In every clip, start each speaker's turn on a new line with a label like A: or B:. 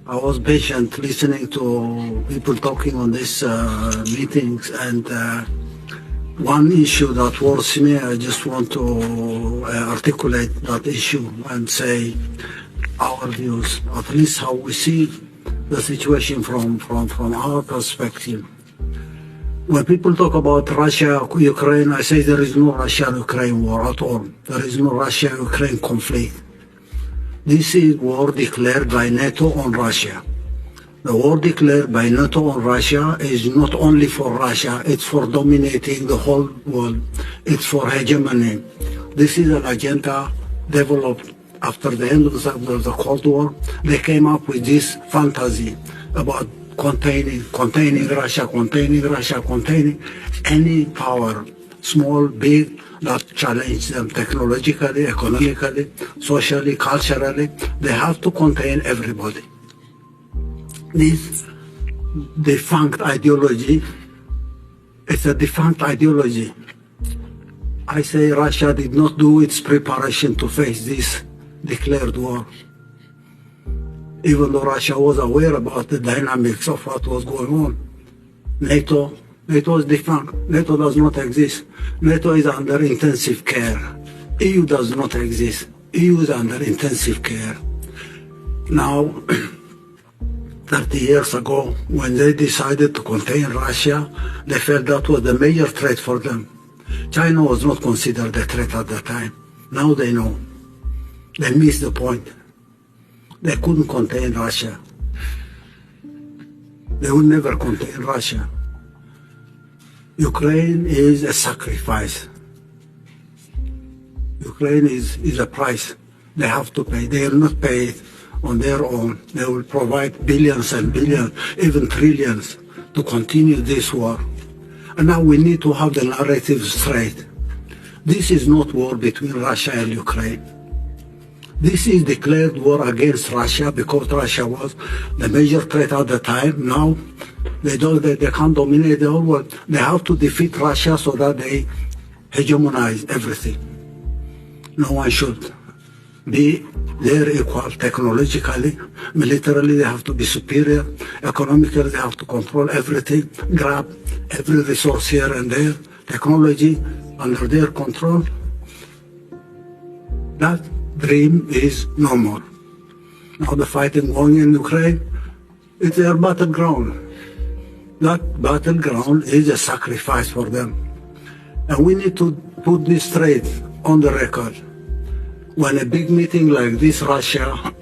A: I was patient listening to people talking on these meetings, and one issue that worries me, I just want to articulate that issue and say our views, at least how we see the situation from our perspective. When people talk about Russia, Ukraine, I say there is no Russia-Ukraine war at all. There is no Russia-Ukraine conflict. This is war declared by NATO on Russia. The war declared by NATO on Russia is not only for Russia, it's for dominating the whole world. It's for hegemony. This is an agenda developed after the end of the Cold War. They came up with this fantasy about containing Russia, containing any power, small, big, that challenge them technologically, economically, socially, culturally. They have to contain everybody. This defunct ideology, it's a defunct ideology. I say Russia did not do its preparation to face this declared war. Even though Russia was aware about the dynamics of what was going on. NATO is defunct. NATO does not exist. NATO is under intensive care. EU does not exist. EU is under intensive care. Now, 30 years ago, when they decided to contain Russia, they felt that was the major threat for them. China was not considered a threat at that time. Now they know. They missed the point. They couldn't contain Russia. They would never contain Russia. Ukraine is a sacrifice. Ukraine is a price they have to pay. They will not pay it on their own. They will provide billions and billions, even trillions, to continue this war. And now we need to have the narrative straight. This is not war between Russia and Ukraine. This is declared war against Russia because Russia was the major threat at the time. Now they can't dominate the whole world. They have to defeat Russia so that they hegemonize everything. No one should be their equal technologically. Militarily, they have to be superior. Economically, they have to control everything, grab every resource here and there, technology under their control. That dream is no more. Now the fighting going in Ukraine, it's their battleground. That battleground is a sacrifice for them. And we need to put this straight on the record. When a big meeting like this, Russia,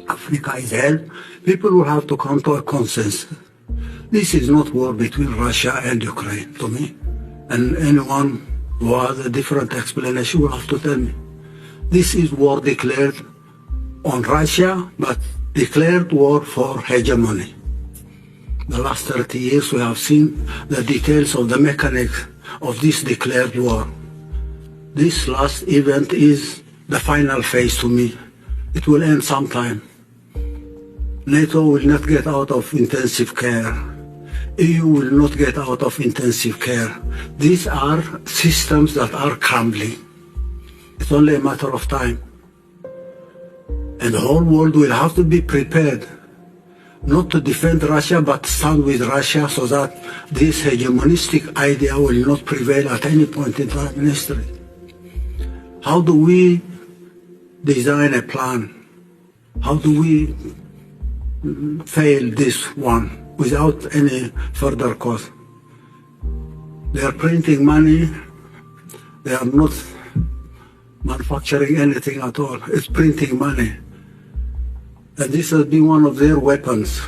A: Africa is held, people will have to come to a consensus. This is not war between Russia and Ukraine, to me. And anyone who has a different explanation will have to tell me. This is war declared on Russia, but declared war for hegemony. The last 30 years we have seen the details of the mechanics of this declared war. This last event is the final phase to me. It will end sometime. NATO will not get out of intensive care. EU will not get out of intensive care. These are systems that are crumbling. It's only a matter of time. And the whole world will have to be prepared, not to defend Russia, but stand with Russia so that this hegemonistic idea will not prevail at any point in time in history. How do we design a plan? How do we fail this one without any further cost? They are printing money. They are not manufacturing anything at all. It's printing money. And this has been one of their weapons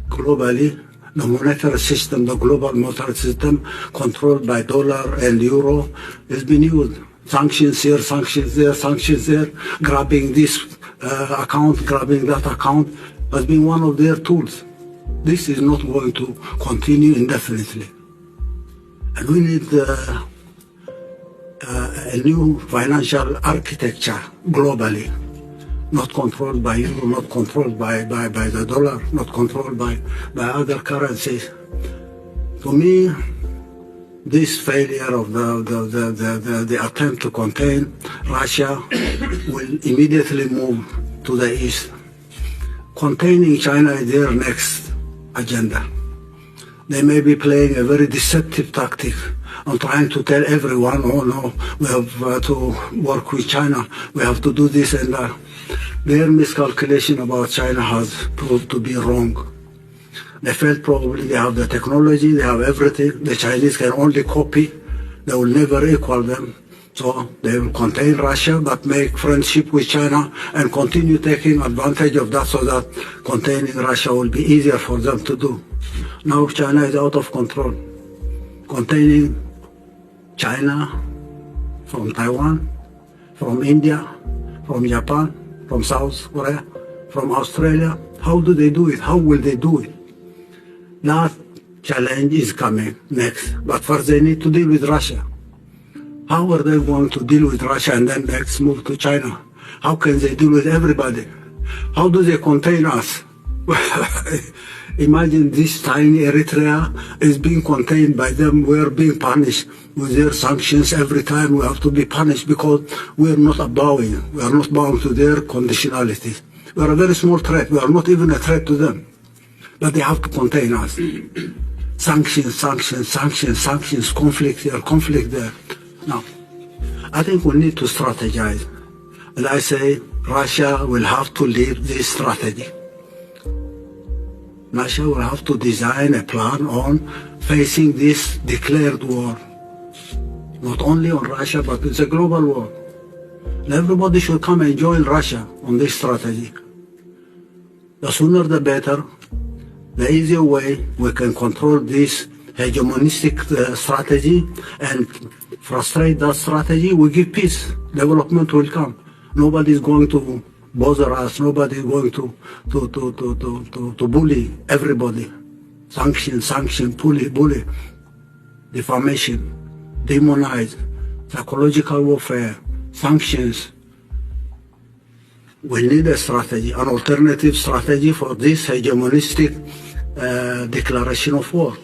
A: globally. The monetary system, the global monetary system, controlled by dollar and euro, has been used. Sanctions here, sanctions there, sanctions there, grabbing this account, grabbing that account, has been one of their tools. This is not going to continue indefinitely. And we need a new financial architecture globally, not controlled by euro, not controlled by the dollar, not controlled by other currencies. To me, this failure of the attempt to contain Russia will immediately move to the east. Containing China is their next agenda. They may be playing a very deceptive tactic on trying to tell everyone, oh no, we have to work with China, we have to do this and that. Their miscalculation about China has proved to be wrong. They felt probably they have the technology, they have everything. The Chinese can only copy. They will never equal them. So they will contain Russia, but make friendship with China and continue taking advantage of that so that containing Russia will be easier for them to do. Now China is out of control. Containing China from Taiwan, from India, from Japan, from South Korea, from Australia. How do they do it? How will they do it? That challenge is coming next. But first they need to deal with Russia. How are they going to deal with Russia and then next move to China? How can they deal with everybody? How do they contain us? Imagine this tiny Eritrea is being contained by them. We are being punished with their sanctions every time. We have to be punished because we are not bowing. We are not bound to their conditionalities. We are a very small threat. We are not even a threat to them. But they have to contain us. Sanctions, sanctions, sanctions, sanctions, conflict here, conflict there. Now, I think we need to strategize. And I say Russia will have to lead this strategy. Russia will have to design a plan on facing this declared war. Not only on Russia, but it's a global war. And everybody should come and join Russia on this strategy. The sooner the better. The easier way we can control this hegemonistic strategy and frustrate that strategy, we give peace. Development will come. Nobody is going to bother us. Nobody is going to bully everybody. Sanction, bully, defamation, demonize, psychological warfare, sanctions. We need a strategy, an alternative strategy for this hegemonistic declaration of war.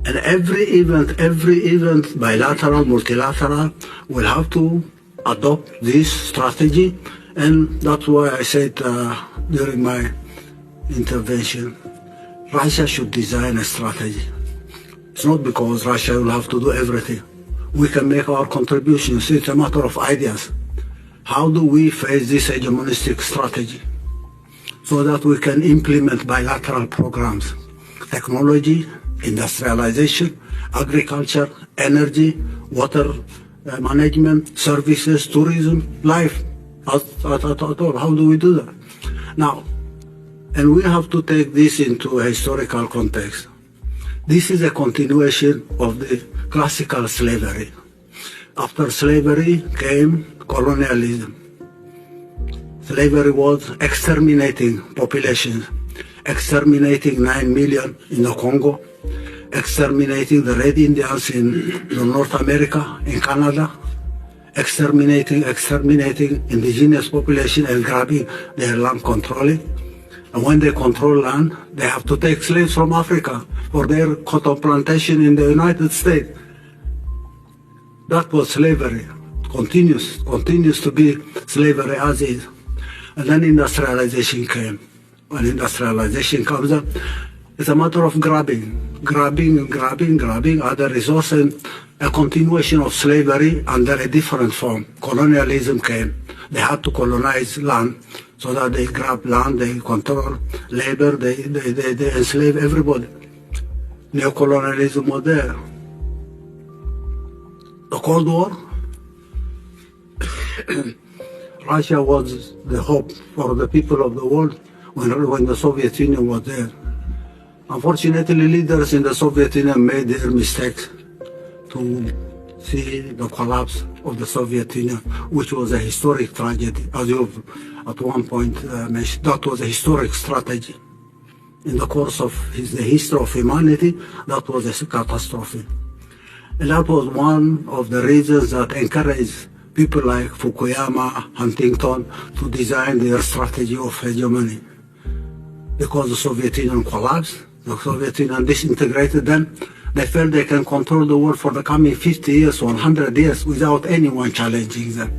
A: And every event, bilateral, multilateral, will have to adopt this strategy. And that's why I said during my intervention, Russia should design a strategy. It's not because Russia will have to do everything. We can make our contributions. It's a matter of ideas. How do we face this hegemonistic strategy so that we can implement bilateral programs, technology, industrialization, agriculture, energy, water management, services, tourism, life, at all. How do we do that? Now, and we have to take this into a historical context. This is a continuation of the classical slavery. After slavery came colonialism. Slavery was exterminating populations, exterminating 9 million in the Congo, exterminating the Red Indians in North America, in Canada, exterminating indigenous population and grabbing their land, controlling. And when they control land, they have to take slaves from Africa for their cotton plantation in the United States. That was slavery. Continues to be slavery as is. And then industrialization came. When industrialization comes up, it's a matter of grabbing other resources, and a continuation of slavery under a different form. Colonialism came. They had to colonize land so that they grab land, they control labor, they enslave everybody. Neocolonialism was there. The Cold War, Russia was the hope for the people of the world when the Soviet Union was there. Unfortunately, leaders in the Soviet Union made their mistakes to see the collapse of the Soviet Union, which was a historic tragedy. As you at one point mentioned, that was a historic strategy. In the course of the history of humanity, that was a catastrophe. And that was one of the reasons that encouraged people like Fukuyama, Huntington, to design their strategy of hegemony. Because the Soviet Union collapsed, The Soviet Union disintegrated them. They felt they can control the world for the coming 50 years, 100 years without anyone challenging them.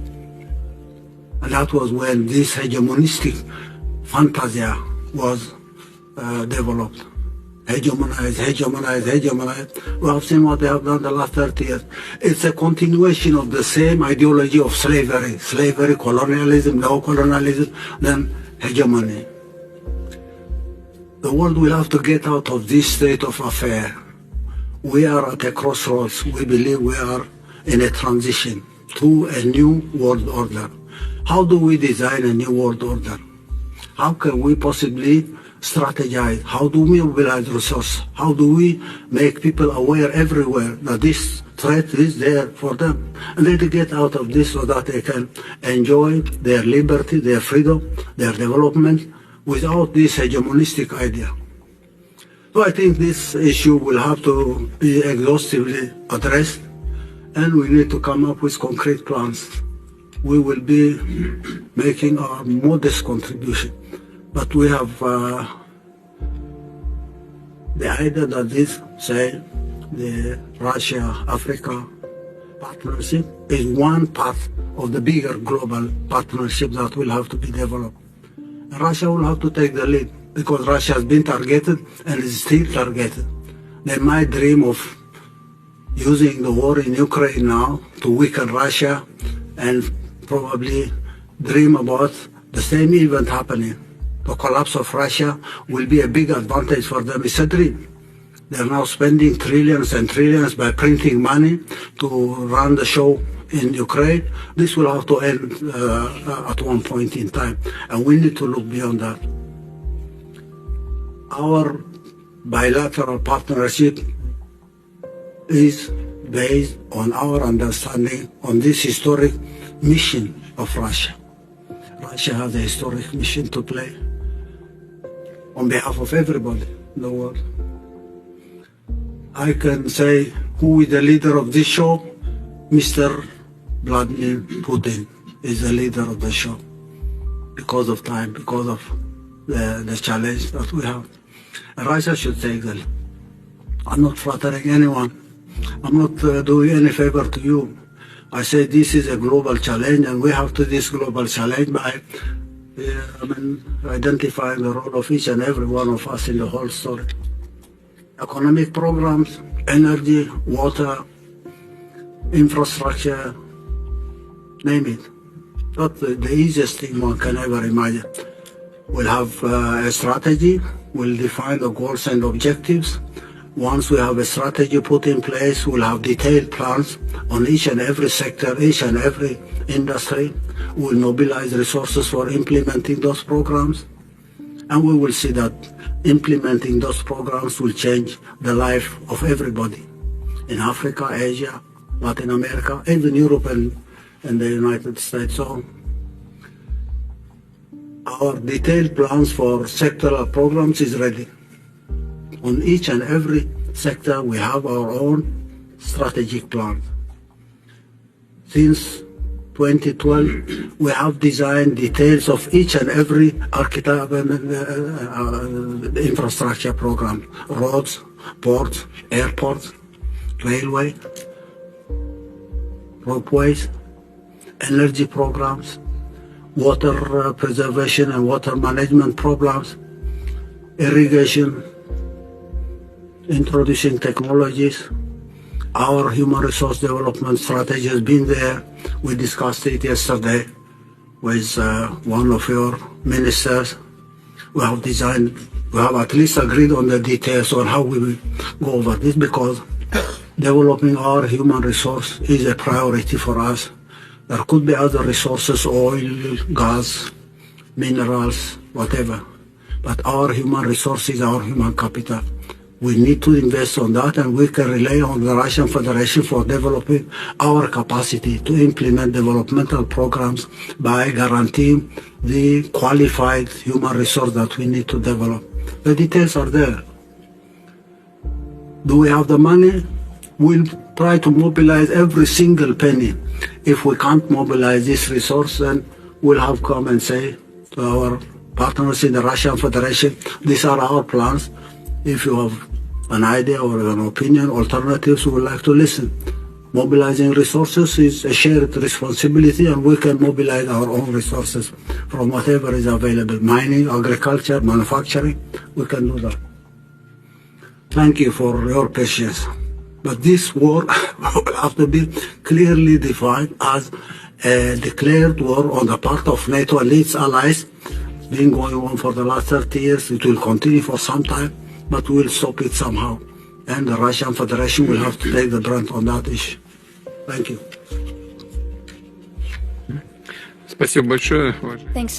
A: And that was when this hegemonistic fantasia was developed. Hegemonize. We have seen what they have done the last 30 years. It's a continuation of the same ideology of slavery, colonialism, neo-colonialism, then hegemony. The world will have to get out of this state of affair. We are at a crossroads. We believe we are in a transition to a new world order. How do we design a new world order? How can we possibly strategize? How do we mobilize resources? How do we make people aware everywhere that this threat is there for them? And then to get out of this so that they can enjoy their liberty, their freedom, their development without this hegemonistic idea. So I think this issue will have to be exhaustively addressed, and we need to come up with concrete plans. We will be making our modest contribution, but we have the idea that this, say, the Russia-Africa partnership is one part of the bigger global partnership that will have to be developed. And Russia will have to take the lead because Russia has been targeted and is still targeted. They might dream of using the war in Ukraine now to weaken Russia and probably dream about the same event happening. The collapse of Russia will be a big advantage for them. It's a dream. They're now spending trillions and trillions by printing money to run the show in Ukraine. This will have to end at one point in time, and we need to look beyond that. Our bilateral partnership is based on our understanding on this historic mission of Russia. Russia has a historic mission to play on behalf of everybody in the world. I can say who is the leader of this show. Mr. Vladimir Putin is the leader of the show because of time, because of the challenge that we have. And Russia should take that. I'm not flattering anyone. I'm not doing any favor to you. I say this is a global challenge, and we have to do this global challenge by identifying the role of each and every one of us in the whole story. Economic programs, energy, water, infrastructure, name it. Not the easiest thing one can ever imagine. We'll have a strategy, we'll define the goals and objectives. Once we have a strategy put in place, we'll have detailed plans on each and every sector, each and every industry. We'll mobilize resources for implementing those programs. And we will see that implementing those programs will change the life of everybody in Africa, Asia, Latin America, even Europe and the United States. So our detailed plans for sectoral programs is ready. On each and every sector, we have our own strategic plan. Since 2012, we have designed details of each and every infrastructure program: roads, ports, airports, railway, ropeways, energy programs, water preservation and water management programs, irrigation, introducing technologies. Our human resource development strategy has been there. We discussed it yesterday with one of your ministers. We have at least agreed on the details on how we will go over this, because developing our human resource is a priority for us. There could be other resources, oil, gas, minerals, whatever. But our human resource is our human capital. We need to invest on that, and we can rely on the Russian Federation for developing our capacity to implement developmental programs by guaranteeing the qualified human resource that we need to develop. The details are there. Do we have the money? We'll try to mobilize every single penny. If we can't mobilize this resource, then we'll have come and say to our partners in the Russian Federation, these are our plans. If you have an idea or an opinion, alternatives, we would like to listen. Mobilizing resources is a shared responsibility, and we can mobilize our own resources from whatever is available. Mining, agriculture, manufacturing, we can do that. Thank you for your patience. But this war will have to be clearly defined as a declared war on the part of NATO and its allies. It's been going on for the last 30 years. It will continue for some time, but we will stop it somehow. And the Russian Federation will have to take the brunt on that issue. Thank you.
B: Спасибо большое.
C: Thanks.